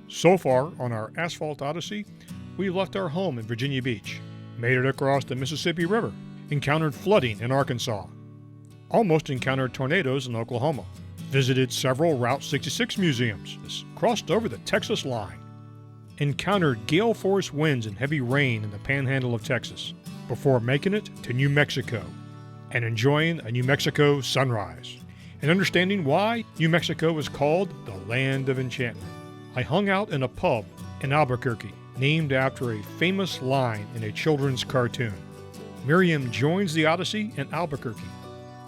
So far on our asphalt odyssey, we left our home in Virginia Beach, made it across the Mississippi River, encountered flooding in Arkansas, almost encountered tornadoes in Oklahoma, visited several Route 66 museums, crossed over the Texas line, encountered gale force winds and heavy rain in the panhandle of Texas, before making it to New Mexico and enjoying a New Mexico sunrise, and understanding why New Mexico is called the Land of Enchantment. I hung out in a pub in Albuquerque, named after a famous line in a children's cartoon. Miriam joins the Odyssey in Albuquerque.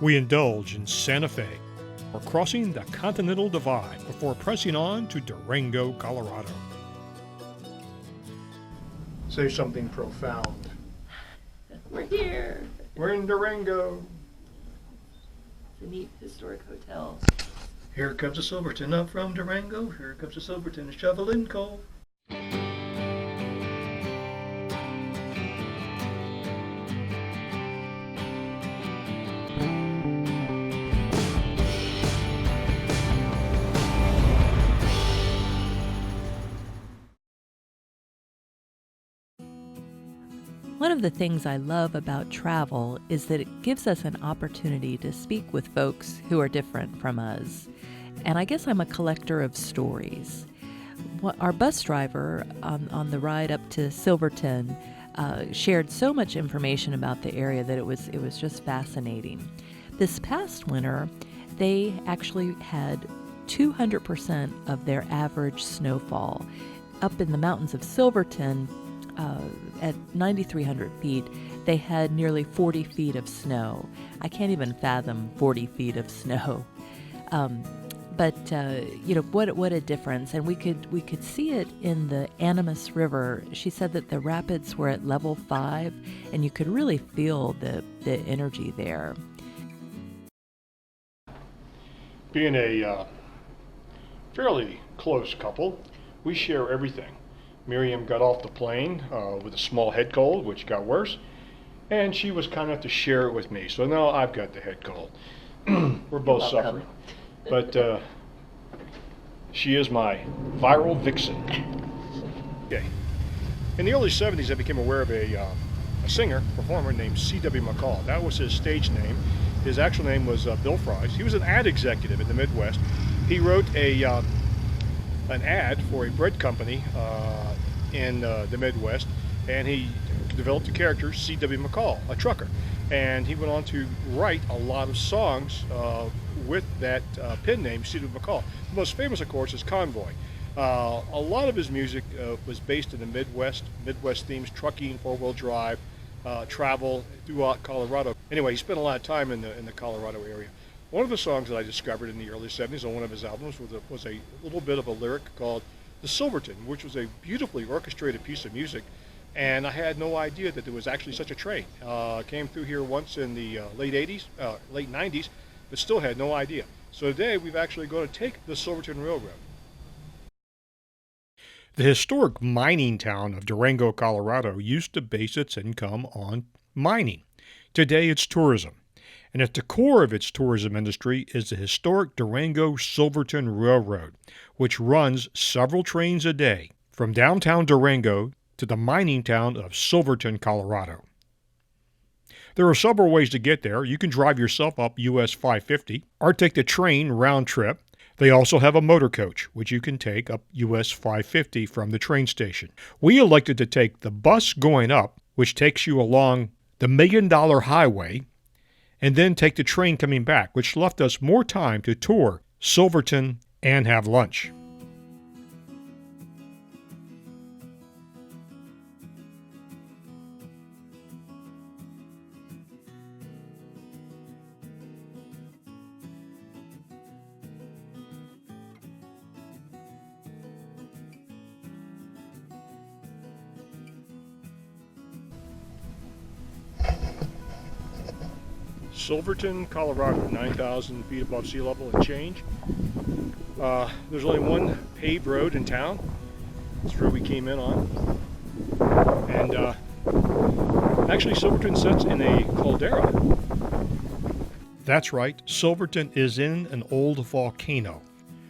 We indulge in Santa Fe, or crossing the Continental Divide before pressing on to Durango, Colorado. Say something profound. We're here. We're in Durango. It's a neat historic hotel. Here comes a Silverton up from Durango. Here comes a Silverton shoveling coal. One of the things I love about travel is that it gives us an opportunity to speak with folks who are different from us. And I guess I'm a collector of stories. Our bus driver on the ride up to Silverton shared so much information about the area that it was just fascinating. This past winter, they actually had 200% of their average snowfall. Up in the mountains of Silverton, at 9,300 feet, they had nearly 40 feet of snow. I can't even fathom 40 feet of snow. But what a difference. And we could see it in the Animas River. She said that the rapids were at level 5, and you could really feel the energy there. Being a fairly close couple, we share everything. Miriam got off the plane with a small head cold, which got worse, and she was kind enough to share it with me. So now I've got the head cold. We're both suffering. But she is my viral vixen. Okay. In the early 70s, I became aware of a singer, performer named C.W. McCall. That was his stage name. His actual name was Bill Fries. He was an ad executive in the Midwest. He wrote an ad for a bread company in the Midwest, and he developed a character, C.W. McCall, a trucker. And he went on to write a lot of songs with that pen name, C.W. McCall. The most famous, of course, is Convoy. A lot of his music was based in the Midwest themes, trucking, four-wheel drive, travel throughout Colorado. Anyway, he spent a lot of time in the Colorado area. One of the songs that I discovered in the early 70s on one of his albums was a little bit of a lyric called The Silverton, which was a beautifully orchestrated piece of music, and I had no idea that there was actually such a train. Came through here once in the late 90s, but still had no idea. So today we've actually going to take the Silverton Railroad. The historic mining town of Durango, Colorado used to base its income on mining. Today it's tourism. And at the core of its tourism industry is the historic Durango Silverton Railroad, which runs several trains a day from downtown Durango to the mining town of Silverton, Colorado. There are several ways to get there. You can drive yourself up US 550 or take the train round trip. They also have a motor coach, which you can take up US 550 from the train station. We elected to take the bus going up, which takes you along the $1 Million Highway, and then take the train coming back, which left us more time to tour Silverton and have lunch. Silverton, Colorado, 9,000 feet above sea level and change. There's only one paved road in town. It's the road we came in on. And actually Silverton sits in a caldera. That's right, Silverton is in an old volcano.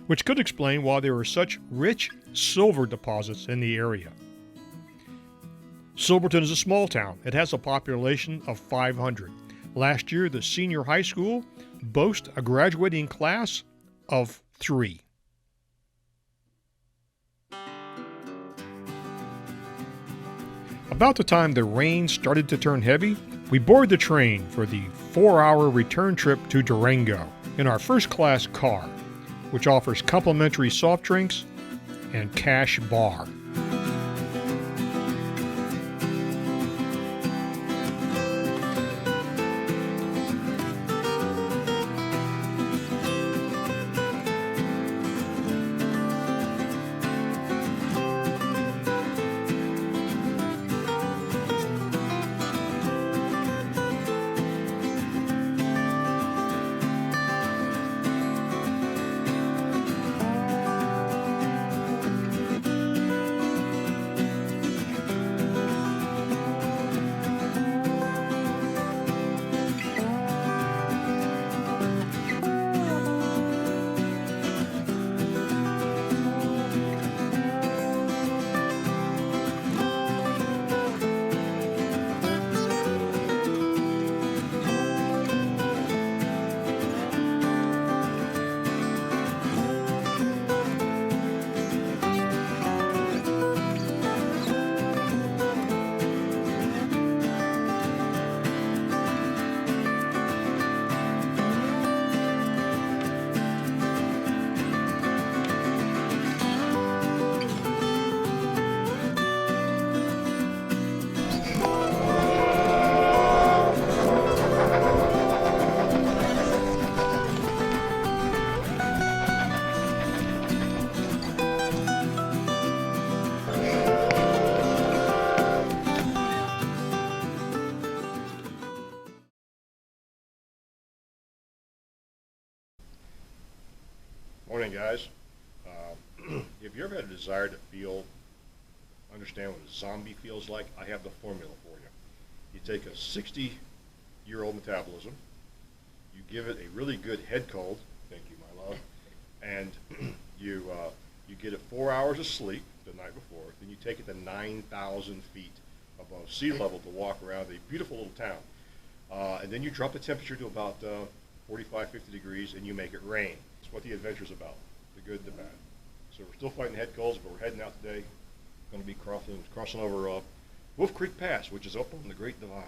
which could explain why there are such rich silver deposits in the area. Silverton is a small town. It has a population of 500. Last year, the senior high school boasted a graduating class of 3. About the time the rain started to turn heavy, we boarded the train for the 4-hour return trip to Durango in our first-class car, which offers complimentary soft drinks and cash bar. Morning, guys. If you ever had a desire to understand what a zombie feels like, I have the formula for you. You take a 60-year-old metabolism, you give it a really good head cold, thank you, my love, and you get it 4 hours of sleep the night before, then you take it to 9,000 feet above sea level to walk around a beautiful little town. And then you drop the temperature to about 45, 50 degrees, and you make it rain. That's what the adventure's about, the good and the bad. So we're still fighting head colds, but we're heading out today. Going to be crossing over Wolf Creek Pass, which is up on the Great Divide.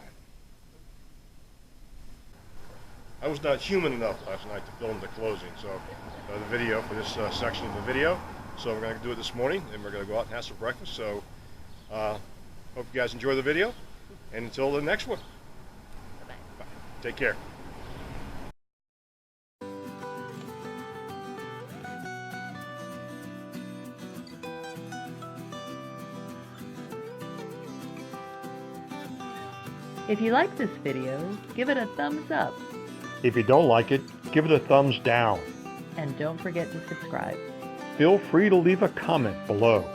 I was not human enough last night to film the closing, so the video for this section of the video. So we're going to do it this morning, and we're going to go out and have some breakfast. So hope you guys enjoy the video, and until the next one. Bye-bye. Bye. Take care. If you like this video, give it a thumbs up. If you don't like it, give it a thumbs down. And don't forget to subscribe. Feel free to leave a comment below.